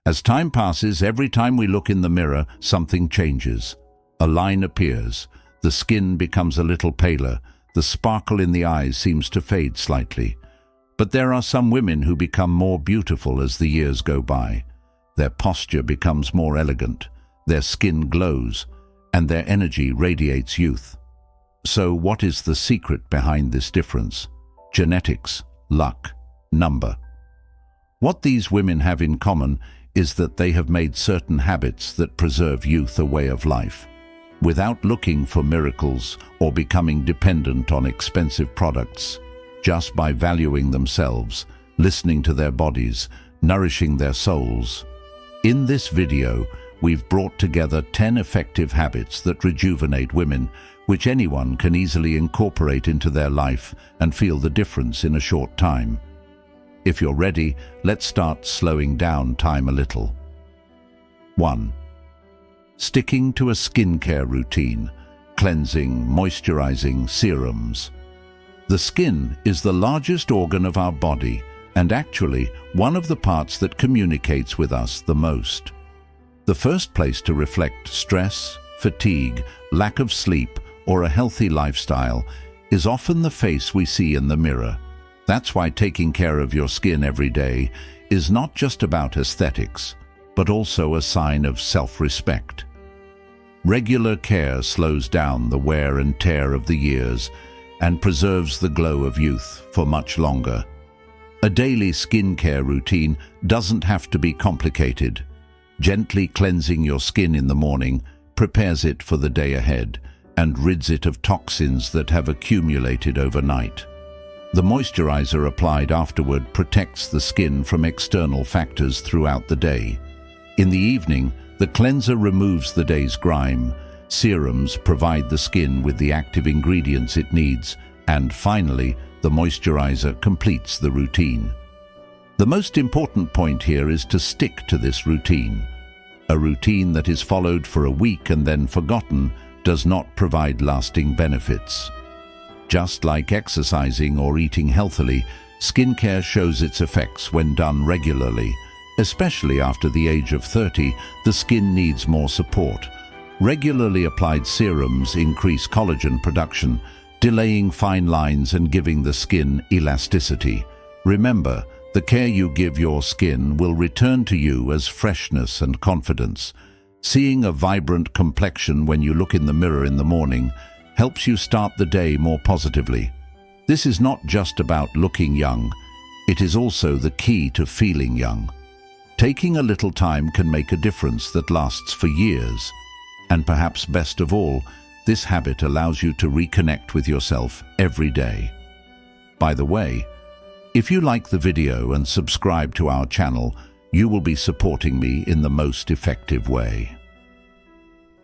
As time passes, every time we look in the mirror, something changes. A line appears, the skin becomes a little paler, the sparkle in the eyes seems to fade slightly. But there are some women who become more beautiful as the years go by. Their posture becomes more elegant, their skin glows, and their energy radiates youth. So what is the secret behind this difference? Genetics, luck, number. What these women have in common is that they have made certain habits that preserve youth a way of life. Without looking for miracles or becoming dependent on expensive products, just by valuing themselves, listening to their bodies, nourishing their souls. In this video, we've brought together 10 effective habits that rejuvenate women, which anyone can easily incorporate into their life and feel the difference in a short time. If you're ready, let's start slowing down time a little. 1. Sticking to a skincare routine, cleansing, moisturizing, serums. The skin is the largest organ of our body and actually one of the parts that communicates with us the most. The first place to reflect stress, fatigue, lack of sleep, or a healthy lifestyle is often the face we see in the mirror. That's why taking care of your skin every day is not just about aesthetics, but also a sign of self-respect. Regular care slows down the wear and tear of the years and preserves the glow of youth for much longer. A daily skincare routine doesn't have to be complicated. Gently cleansing your skin in the morning prepares it for the day ahead and rids it of toxins that have accumulated overnight. The moisturizer applied afterward protects the skin from external factors throughout the day. In the evening, the cleanser removes the day's grime. Serums provide the skin with the active ingredients it needs, and finally, the moisturizer completes the routine. The most important point here is to stick to this routine. A routine that is followed for a week and then forgotten does not provide lasting benefits. Just like exercising or eating healthily, skincare shows its effects when done regularly. Especially after the age of 30, the skin needs more support. Regularly applied serums increase collagen production, delaying fine lines and giving the skin elasticity. Remember, the care you give your skin will return to you as freshness and confidence. Seeing a vibrant complexion when you look in the mirror in the morning helps you start the day more positively. This is not just about looking young, it is also the key to feeling young. Taking a little time can make a difference that lasts for years. And perhaps best of all, this habit allows you to reconnect with yourself every day. By the way, if you like the video and subscribe to our channel, you will be supporting me in the most effective way.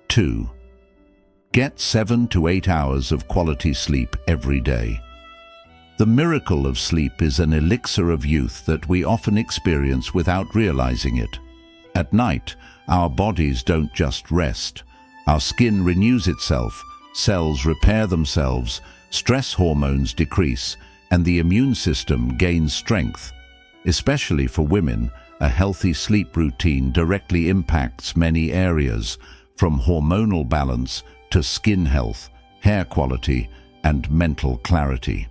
2. Get 7 to 8 hours of quality sleep every day. The miracle of sleep is an elixir of youth that we often experience without realizing it. At night, our bodies don't just rest. Our skin renews itself, cells repair themselves, stress hormones decrease, and the immune system gains strength. Especially for women, a healthy sleep routine directly impacts many areas, from hormonal balance to skin health, hair quality, and mental clarity.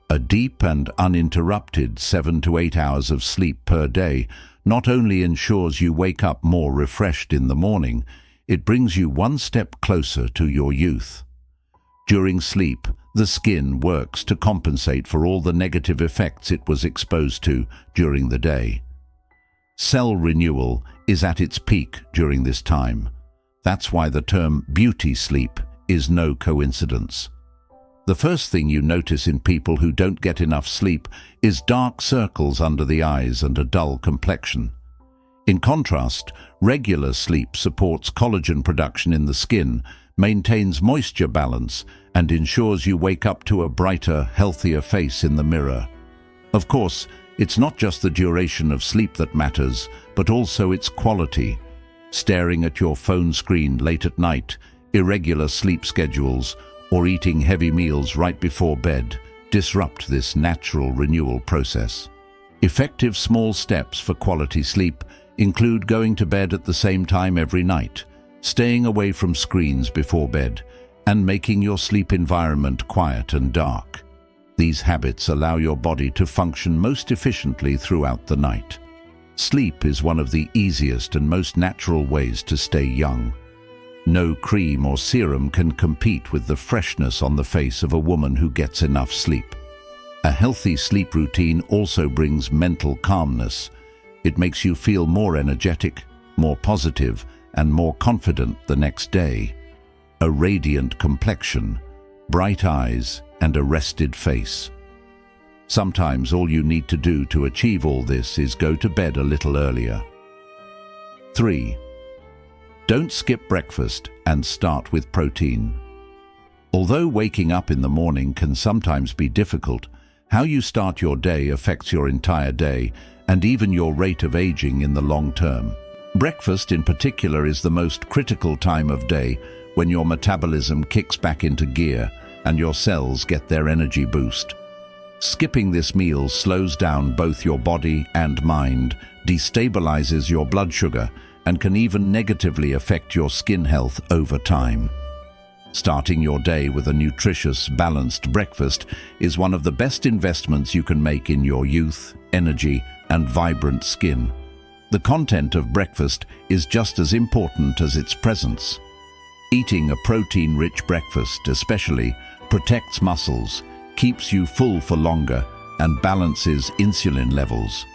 A deep and uninterrupted 7 to 8 hours of sleep per day not only ensures you wake up more refreshed in the morning, it brings you one step closer to your youth. During sleep, the skin works to compensate for all the negative effects it was exposed to during the day. Cell renewal is at its peak during this time. That's why the term beauty sleep is no coincidence. The first thing you notice in people who don't get enough sleep is dark circles under the eyes and a dull complexion. In contrast, regular sleep supports collagen production in the skin, maintains moisture balance, and ensures you wake up to a brighter, healthier face in the mirror. Of course, it's not just the duration of sleep that matters, but also its quality. Staring at your phone screen late at night, irregular sleep schedules, or eating heavy meals right before bed disrupt this natural renewal process. Effective small steps for quality sleep include going to bed at the same time every night, staying away from screens before bed, and making your sleep environment quiet and dark. These habits allow your body to function most efficiently throughout the night. Sleep is one of the easiest and most natural ways to stay young. No cream or serum can compete with the freshness on the face of a woman who gets enough sleep. A healthy sleep routine also brings mental calmness. It makes you feel more energetic, more positive, and more confident the next day. A radiant complexion, bright eyes, and a rested face. Sometimes all you need to do to achieve all this is go to bed a little earlier. 3. Don't skip breakfast and start with protein. Although waking up in the morning can sometimes be difficult, how you start your day affects your entire day and even your rate of aging in the long term. Breakfast in particular is the most critical time of day when your metabolism kicks back into gear and your cells get their energy boost. Skipping this meal slows down both your body and mind, destabilizes your blood sugar, and can even negatively affect your skin health over time. Starting your day with a nutritious, balanced breakfast is one of the best investments you can make in your youth, energy, and vibrant skin. The content of breakfast is just as important as its presence. Eating a protein-rich breakfast especially protects muscles, keeps you full for longer, and balances insulin levels.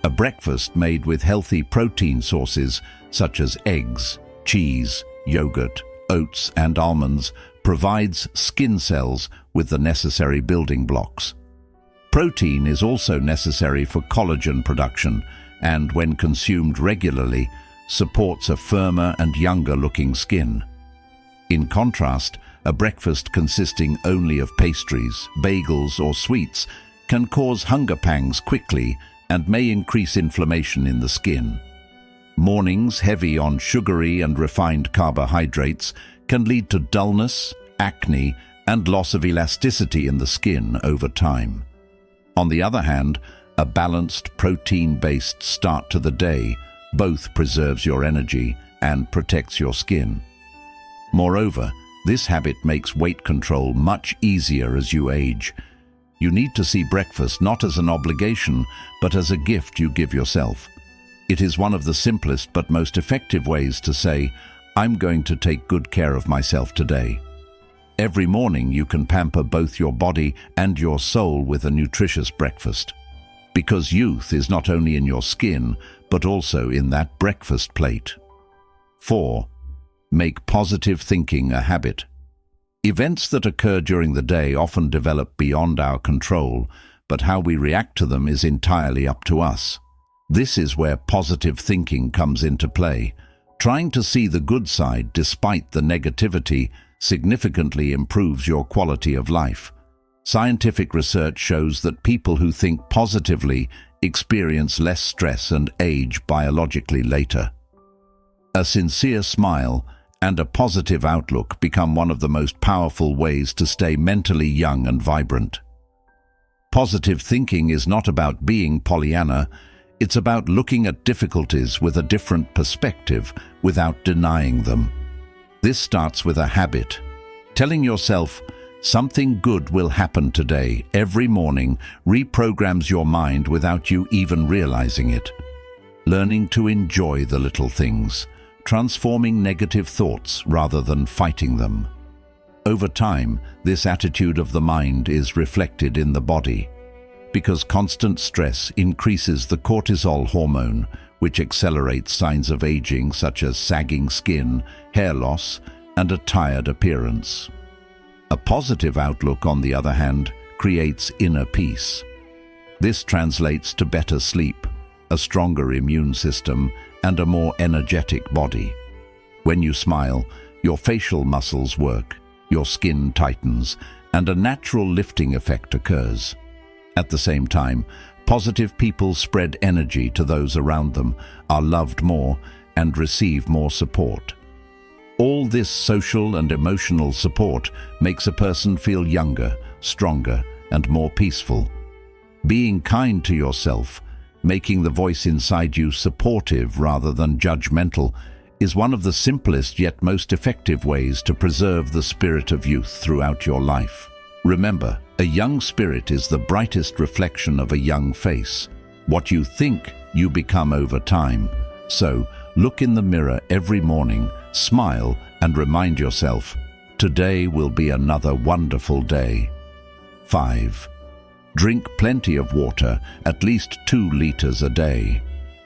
A breakfast made with healthy protein sources such as eggs, cheese, yogurt, oats, and almonds provides skin cells with the necessary building blocks. Protein is also necessary for collagen production and, when consumed regularly, supports a firmer and younger-looking skin. In contrast, a breakfast consisting only of pastries, bagels, or sweets can cause hunger pangs quickly and may increase inflammation in the skin. Mornings heavy on sugary and refined carbohydrates can lead to dullness, acne, and loss of elasticity in the skin over time. On the other hand, a balanced protein-based start to the day both preserves your energy and protects your skin. Moreover, this habit makes weight control much easier as you age. You need to see breakfast not as an obligation, but as a gift you give yourself. It is one of the simplest but most effective ways to say, "I'm going to take good care of myself today." Every morning you can pamper both your body and your soul with a nutritious breakfast. Because youth is not only in your skin, but also in that breakfast plate. 4. Make positive thinking a habit. Events that occur during the day often develop beyond our control, but how we react to them is entirely up to us. This is where positive thinking comes into play. Trying to see the good side despite the negativity significantly improves your quality of life. Scientific research shows that people who think positively experience less stress and age biologically later. A sincere smile and a positive outlook become one of the most powerful ways to stay mentally young and vibrant. Positive thinking is not about being Pollyanna, it's about looking at difficulties with a different perspective without denying them. This starts with a habit. Telling yourself, "Something good will happen today," every morning reprograms your mind without you even realizing it. Learning to enjoy the little things, transforming negative thoughts rather than fighting them. Over time, this attitude of the mind is reflected in the body, because constant stress increases the cortisol hormone, which accelerates signs of aging such as sagging skin, hair loss, and a tired appearance. A positive outlook, on the other hand, creates inner peace. This translates to better sleep, a stronger immune system, and a more energetic body. When you smile, your facial muscles work, your skin tightens, and a natural lifting effect occurs. At the same time, positive people spread energy to those around them, are loved more, and receive more support. All this social and emotional support makes a person feel younger, stronger, and more peaceful. Being kind to yourself making the voice inside you supportive rather than judgmental, is one of the simplest yet most effective ways to preserve the spirit of youth throughout your life. Remember, a young spirit is the brightest reflection of a young face. What you think, you become over time. So, look in the mirror every morning, smile, and remind yourself, today will be another wonderful day. 5. Drink plenty of water, at least 2 liters a day.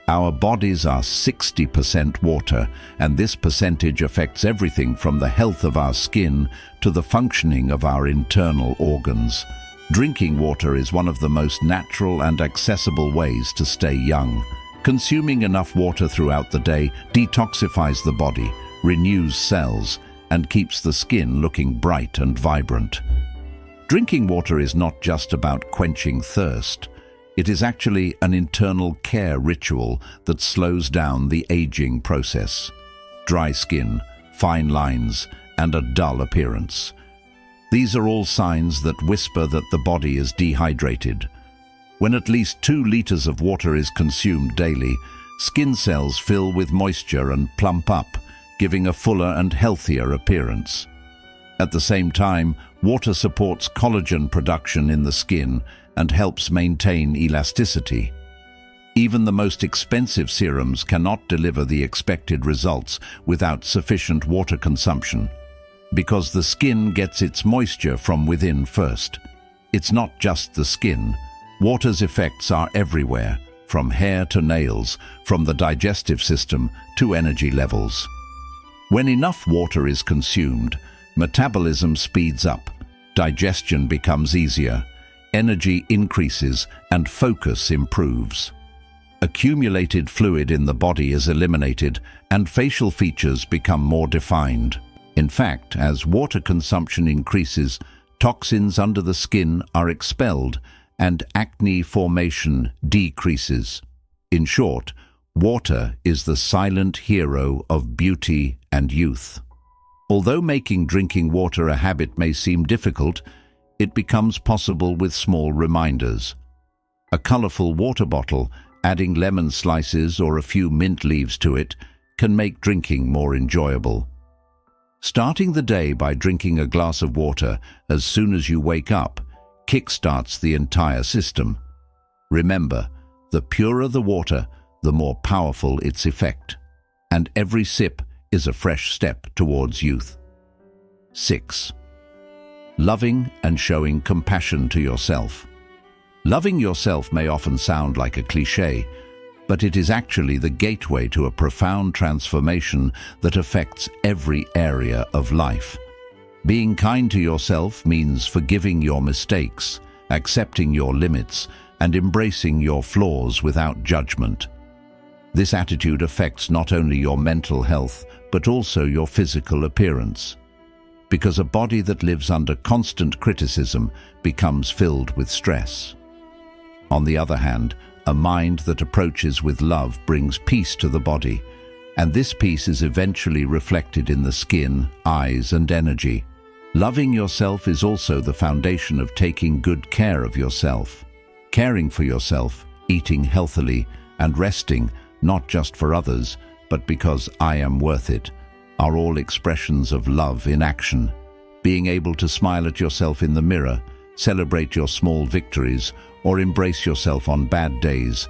Our bodies are 60% water, and this percentage affects everything from the health of our skin to the functioning of our internal organs. Drinking water is one of the most natural and accessible ways to stay young. Consuming enough water throughout the day detoxifies the body, renews cells, and keeps the skin looking bright and vibrant. Drinking water is not just about quenching thirst. It is actually an internal care ritual that slows down the aging process. Dry skin, fine lines, and a dull appearance. These are all signs that whisper that the body is dehydrated. When at least 2 liters of water is consumed daily, skin cells fill with moisture and plump up, giving a fuller and healthier appearance. At the same time, water supports collagen production in the skin and helps maintain elasticity. Even the most expensive serums cannot deliver the expected results without sufficient water consumption, because the skin gets its moisture from within first. It's not just the skin. Water's effects are everywhere, from hair to nails, from the digestive system to energy levels. When enough water is consumed, metabolism speeds up, digestion becomes easier, energy increases, and focus improves. Accumulated fluid in the body is eliminated, and facial features become more defined. In fact, as water consumption increases, toxins under the skin are expelled, and acne formation decreases. In short, water is the silent hero of beauty and youth. Although making drinking water a habit may seem difficult, it becomes possible with small reminders. A colorful water bottle, adding lemon slices or a few mint leaves to it, can make drinking more enjoyable. Starting the day by drinking a glass of water as soon as you wake up kickstarts the entire system. Remember, the purer the water, the more powerful its effect, and every sip is a fresh step towards youth. 6. Loving and showing compassion to yourself. Loving yourself may often sound like a cliché, but it is actually the gateway to a profound transformation that affects every area of life. Being kind to yourself means forgiving your mistakes, accepting your limits, and embracing your flaws without judgment. This attitude affects not only your mental health, but also your physical appearance. Because a body that lives under constant criticism becomes filled with stress. On the other hand, a mind that approaches with love brings peace to the body, and this peace is eventually reflected in the skin, eyes, and energy. Loving yourself is also the foundation of taking good care of yourself. Caring for yourself, eating healthily, and resting, not just for others, but because I am worth it, are all expressions of love in action. Being able to smile at yourself in the mirror, celebrate your small victories, or embrace yourself on bad days.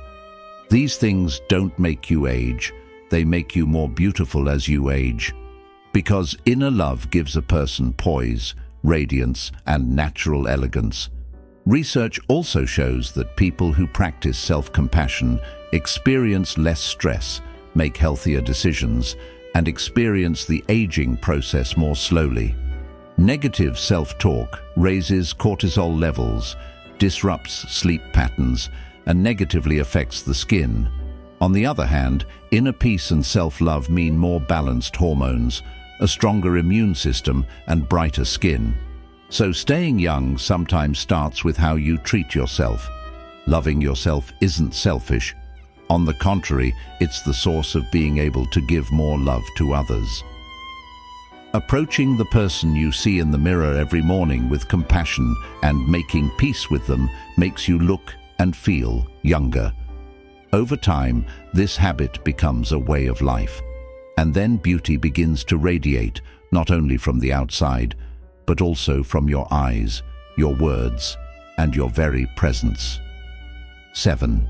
These things don't make you age, they make you more beautiful as you age. Because inner love gives a person poise, radiance, and natural elegance. Research also shows that people who practice self-compassion experience less stress, make healthier decisions, and experience the aging process more slowly. Negative self-talk raises cortisol levels, disrupts sleep patterns, and negatively affects the skin. On the other hand, inner peace and self-love mean more balanced hormones, a stronger immune system, and brighter skin. So staying young sometimes starts with how you treat yourself. Loving yourself isn't selfish. On the contrary, it's the source of being able to give more love to others. Approaching the person you see in the mirror every morning with compassion and making peace with them makes you look and feel younger. Over time, this habit becomes a way of life. And then beauty begins to radiate, not only from the outside, but also from your eyes, your words, and your very presence. 7.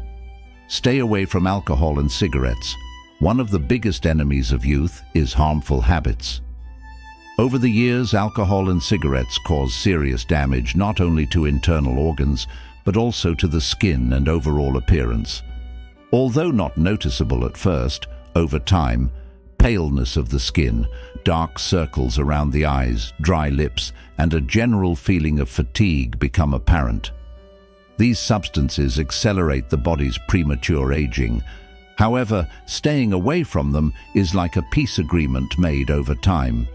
Stay away from alcohol and cigarettes. One of the biggest enemies of youth is harmful habits. Over the years, alcohol and cigarettes cause serious damage not only to internal organs, but also to the skin and overall appearance. Although not noticeable at first, over time, paleness of the skin, dark circles around the eyes, dry lips, and a general feeling of fatigue become apparent. These substances accelerate the body's premature aging. However, staying away from them is like a peace agreement made over time.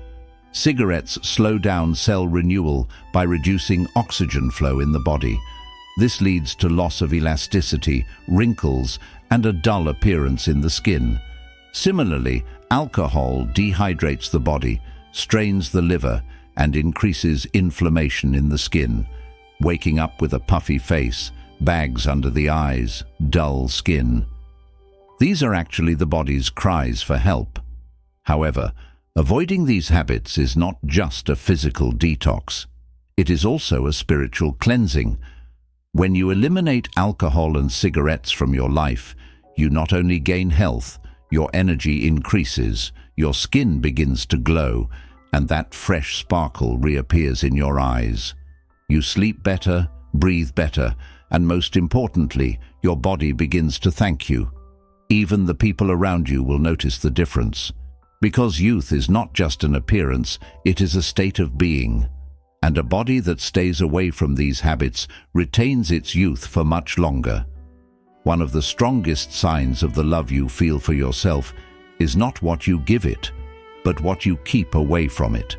Cigarettes slow down cell renewal by reducing oxygen flow in the body. This leads to loss of elasticity, wrinkles, and a dull appearance in the skin. Similarly, alcohol dehydrates the body, strains the liver, and increases inflammation in the skin, waking up with a puffy face, bags under the eyes, dull skin. These are actually the body's cries for help. However, avoiding these habits is not just a physical detox. It is also a spiritual cleansing. When you eliminate alcohol and cigarettes from your life, you not only gain health, your energy increases, your skin begins to glow, and that fresh sparkle reappears in your eyes. You sleep better, breathe better, and most importantly, your body begins to thank you. Even the people around you will notice the difference. Because youth is not just an appearance, it is a state of being. And a body that stays away from these habits retains its youth for much longer. One of the strongest signs of the love you feel for yourself is not what you give it, but what you keep away from it.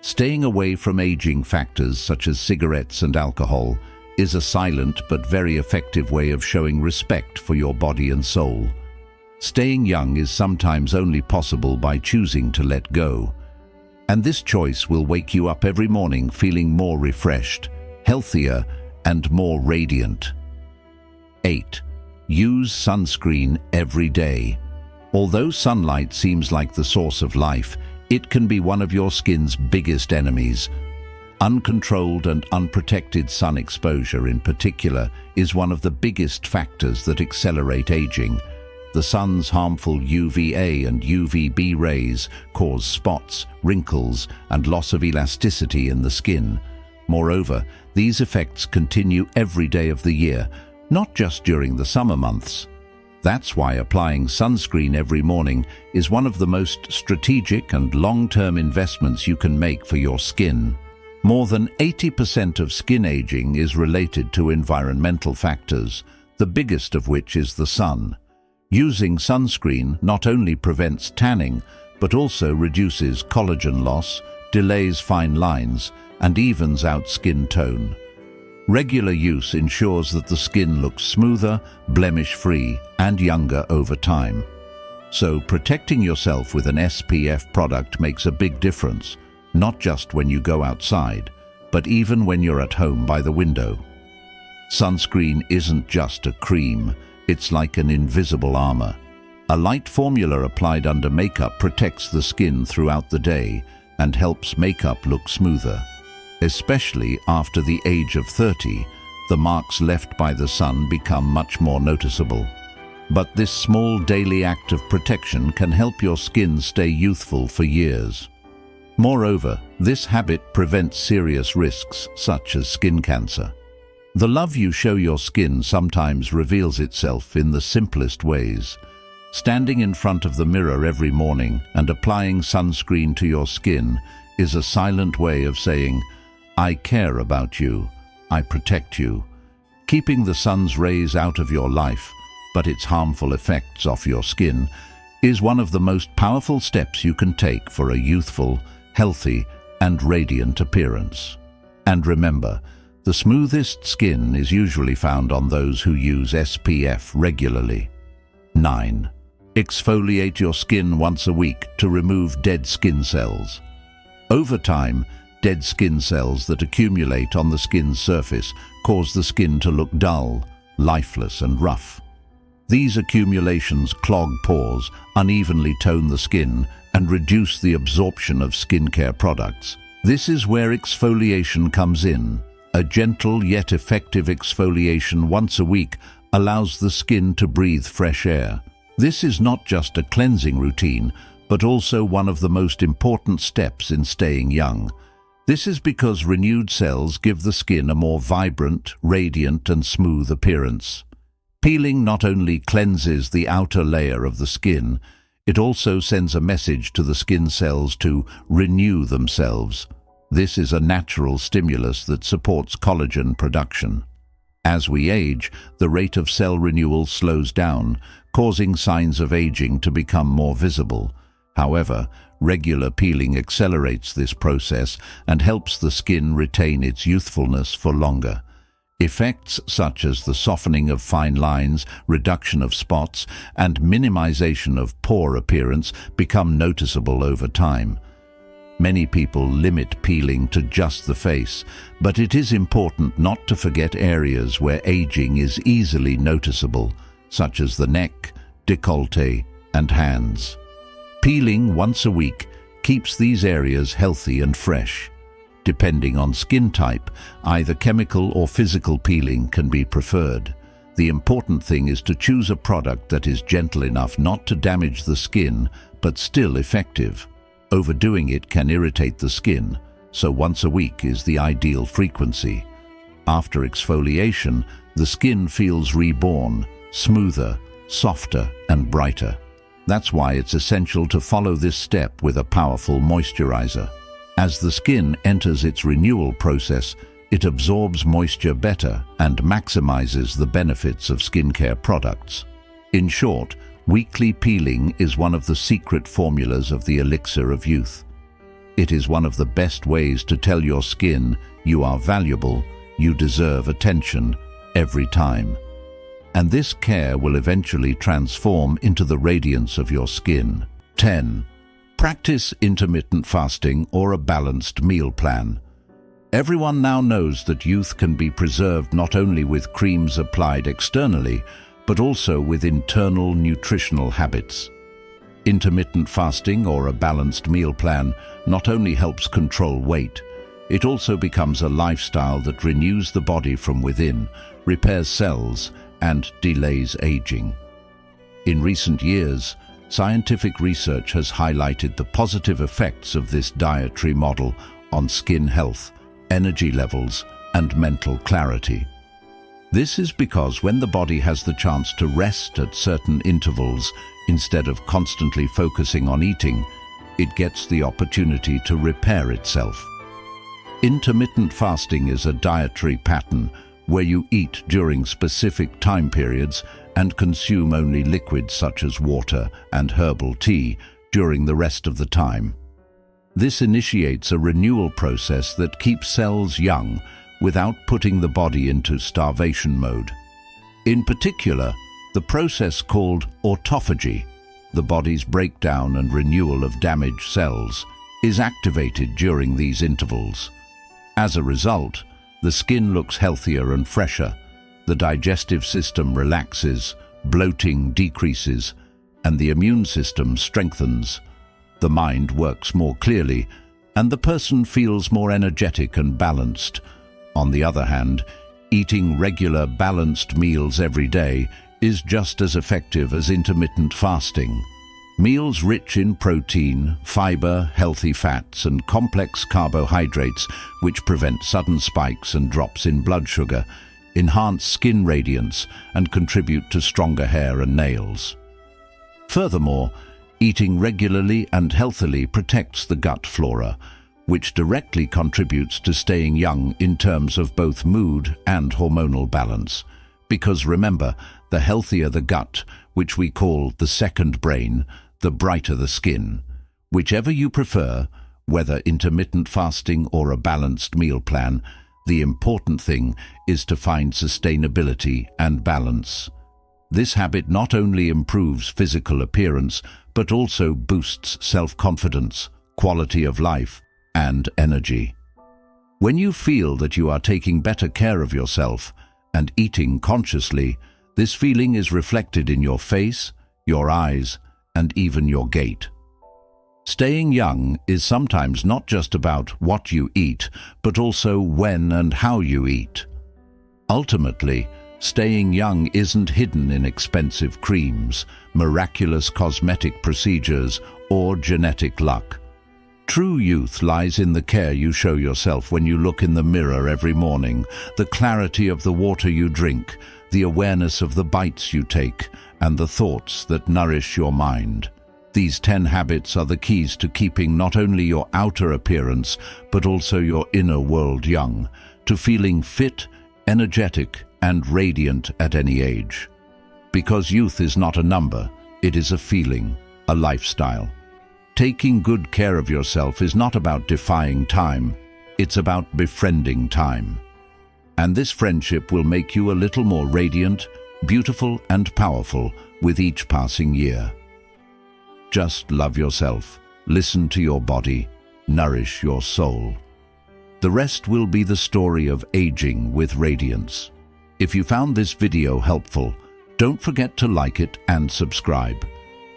Staying away from aging factors such as cigarettes and alcohol is a silent but very effective way of showing respect for your body and soul. Staying young is sometimes only possible by choosing to let go. And this choice will wake you up every morning feeling more refreshed, healthier, and more radiant. 8. Use sunscreen every day. Although sunlight seems like the source of life, it can be one of your skin's biggest enemies. Uncontrolled and unprotected sun exposure in particular is one of the biggest factors that accelerate aging. The sun's harmful UVA and UVB rays cause spots, wrinkles, and loss of elasticity in the skin. Moreover, these effects continue every day of the year, not just during the summer months. That's why applying sunscreen every morning is one of the most strategic and long-term investments you can make for your skin. More than 80% of skin aging is related to environmental factors, the biggest of which is the sun. Using sunscreen not only prevents tanning, but also reduces collagen loss, delays fine lines, and evens out skin tone. Regular use ensures that the skin looks smoother, blemish-free, and younger over time. So protecting yourself with an SPF product makes a big difference, not just when you go outside, but even when you're at home by the window. Sunscreen isn't just a cream, it's like an invisible armor. A light formula applied under makeup protects the skin throughout the day and helps makeup look smoother. Especially after the age of 30, the marks left by the sun become much more noticeable. But this small daily act of protection can help your skin stay youthful for years. Moreover, this habit prevents serious risks such as skin cancer. The love you show your skin sometimes reveals itself in the simplest ways. Standing in front of the mirror every morning and applying sunscreen to your skin is a silent way of saying, "I care about you, I protect you." Keeping the sun's rays out of your life, but its harmful effects off your skin, is one of the most powerful steps you can take for a youthful, healthy, and radiant appearance. And remember, the smoothest skin is usually found on those who use SPF regularly. 9. Exfoliate your skin once a week to remove dead skin cells. Over time, dead skin cells that accumulate on the skin's surface cause the skin to look dull, lifeless, and rough. These accumulations clog pores, unevenly tone the skin, and reduce the absorption of skincare products. This is where exfoliation comes in. A gentle yet effective exfoliation once a week allows the skin to breathe fresh air. This is not just a cleansing routine, but also one of the most important steps in staying young. This is because renewed cells give the skin a more vibrant, radiant, and smooth appearance. Peeling not only cleanses the outer layer of the skin, it also sends a message to the skin cells to renew themselves. This is a natural stimulus that supports collagen production. As we age, the rate of cell renewal slows down, causing signs of aging to become more visible. However, regular peeling accelerates this process and helps the skin retain its youthfulness for longer. Effects such as the softening of fine lines, reduction of spots, and minimization of pore appearance become noticeable over time. Many people limit peeling to just the face, but it is important not to forget areas where aging is easily noticeable, such as the neck, décolleté, and hands. Peeling once a week keeps these areas healthy and fresh. Depending on skin type, either chemical or physical peeling can be preferred. The important thing is to choose a product that is gentle enough not to damage the skin, but still effective. Overdoing it can irritate the skin, so once a week is the ideal frequency. After exfoliation, the skin feels reborn, smoother, softer, and brighter. That's why it's essential to follow this step with a powerful moisturizer. As the skin enters its renewal process, it absorbs moisture better and maximizes the benefits of skincare products. In short, weekly peeling is one of the secret formulas of the elixir of youth. It is one of the best ways to tell your skin you are valuable, you deserve attention every time. And this care will eventually transform into the radiance of your skin. 10. Practice intermittent fasting or a balanced meal plan. Everyone now knows that youth can be preserved not only with creams applied externally, but also with internal nutritional habits. Intermittent fasting or a balanced meal plan not only helps control weight, it also becomes a lifestyle that renews the body from within, repairs cells, and delays aging. In recent years, scientific research has highlighted the positive effects of this dietary model on skin health, energy levels, and mental clarity. This is because when the body has the chance to rest at certain intervals instead of constantly focusing on eating, it gets the opportunity to repair itself. Intermittent fasting is a dietary pattern where you eat during specific time periods and consume only liquids such as water and herbal tea during the rest of the time. This initiates a renewal process that keeps cells young without putting the body into starvation mode. In particular, the process called autophagy, the body's breakdown and renewal of damaged cells, is activated during these intervals. As a result, the skin looks healthier and fresher, the digestive system relaxes, bloating decreases, and the immune system strengthens. The mind works more clearly, and the person feels more energetic and balanced. On the other hand, eating regular balanced meals every day is just as effective as intermittent fasting. Meals rich in protein, fiber, healthy fats, and complex carbohydrates, which prevent sudden spikes and drops in blood sugar, enhance skin radiance and contribute to stronger hair and nails. Furthermore, eating regularly and healthily protects the gut flora, which directly contributes to staying young in terms of both mood and hormonal balance. Because remember, the healthier the gut, which we call the second brain, the brighter the skin. Whichever you prefer, whether intermittent fasting or a balanced meal plan, the important thing is to find sustainability and balance. This habit not only improves physical appearance, but also boosts self-confidence, quality of life, and energy. When you feel that you are taking better care of yourself and eating consciously, This feeling is reflected in your face, your eyes, and even your gait. Staying young is sometimes not just about what you eat, but also when and how you eat. Ultimately, staying young isn't hidden in expensive creams, miraculous cosmetic procedures, or genetic luck. True youth lies in the care you show yourself when you look in the mirror every morning, the clarity of the water you drink, the awareness of the bites you take, and the thoughts that nourish your mind. These 10 habits are the keys to keeping not only your outer appearance, but also your inner world young, to feeling fit, energetic, and radiant at any age. Because youth is not a number, it is a feeling, a lifestyle. Taking good care of yourself is not about defying time, it's about befriending time. And this friendship will make you a little more radiant, beautiful, and powerful with each passing year. Just love yourself, listen to your body, nourish your soul. The rest will be the story of aging with radiance. If you found this video helpful, don't forget to like it and subscribe.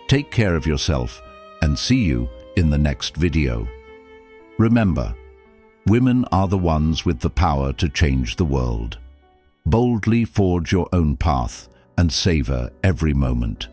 Take care of yourself, and see you in the next video. Remember, women are the ones with the power to change the world. Boldly forge your own path and savor every moment.